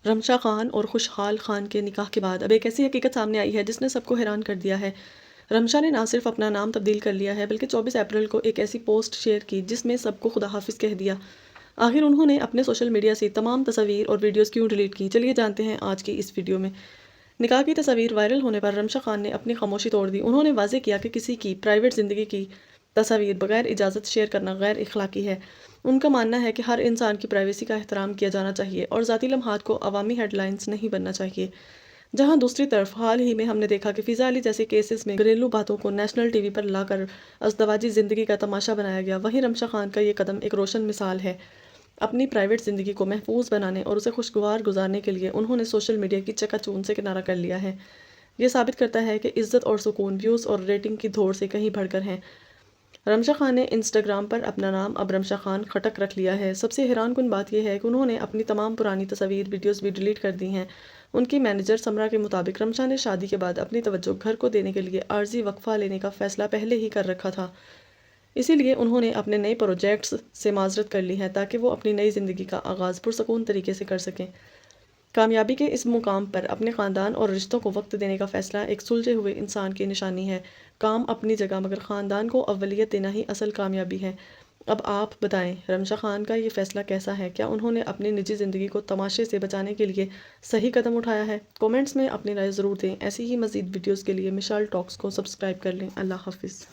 رمشا خان اور خوشحال خان کے نکاح کے بعد اب ایک ایسی حقیقت سامنے آئی ہے جس نے سب کو حیران کر دیا ہے۔ رمشا نے نہ صرف اپنا نام تبدیل کر لیا ہے بلکہ 24 اپریل کو ایک ایسی پوسٹ شیئر کی جس میں سب کو خدا حافظ کہہ دیا۔ آخر انہوں نے اپنے سوشل میڈیا سے تمام تصاویر اور ویڈیوز کیوں ڈیلیٹ کی؟ چلیے جانتے ہیں آج کی اس ویڈیو میں۔ نکاح کی تصاویر وائرل ہونے پر رمشا خان نے اپنی خاموشی توڑ دی۔ انہوں نے واضح کیا کہ کسی کی پرائیویٹ زندگی کی تصاویر بغیر اجازت شیئر کرنا غیر اخلاقی ہے۔ ان کا ماننا ہے کہ ہر انسان کی پرائیویسی کا احترام کیا جانا چاہیے اور ذاتی لمحات کو عوامی ہیڈ لائنز نہیں بننا چاہیے۔ جہاں دوسری طرف حال ہی میں ہم نے دیکھا کہ فضا علی جیسے کیسز میں گھریلو باتوں کو نیشنل ٹی وی پر لا کر ازدواجی زندگی کا تماشا بنایا گیا، وہیں رمشا خان کا یہ قدم ایک روشن مثال ہے۔ اپنی پرائیویٹ زندگی کو محفوظ بنانے اور اسے خوشگوار گزارنے کے لیے انہوں نے سوشل میڈیا کی چکا چوند سے کنارہ کر لیا ہے۔ یہ ثابت کرتا ہے کہ عزت اور سکون ویوز اور ریٹنگ کی دھوڑ سے کہیں بڑھ کر ہیں۔ رمشا خان نے انسٹاگرام پر اپنا نام اب رمشا خان خٹک رکھ لیا ہے۔ سب سے حیران کن بات یہ ہے کہ انہوں نے اپنی تمام پرانی تصاویر ویڈیوز بھی ڈیلیٹ کر دی ہیں۔ ان کی مینیجر سمرا کے مطابق رمشا نے شادی کے بعد اپنی توجہ گھر کو دینے کے لیے عارضی وقفہ لینے کا فیصلہ پہلے ہی کر رکھا تھا، اسی لیے انہوں نے اپنے نئے پروجیکٹس سے معذرت کر لی ہے تاکہ وہ اپنی نئی زندگی کا آغاز پرسکون طریقے سے کر سکیں۔ کامیابی کے اس مقام پر اپنے خاندان اور رشتوں کو وقت دینے کا فیصلہ ایک سلجھے ہوئے انسان کی نشانی ہے۔ کام اپنی جگہ مگر خاندان کو اولویت دینا ہی اصل کامیابی ہے۔ اب آپ بتائیں رمشا خان کا یہ فیصلہ کیسا ہے؟ کیا انہوں نے اپنی نجی زندگی کو تماشے سے بچانے کے لیے صحیح قدم اٹھایا ہے؟ کومنٹس میں اپنی رائے ضرور دیں۔ ایسی ہی مزید ویڈیوز کے لیے مشال ٹاکس کو سبسکرائب کر لیں۔ اللہ حافظ۔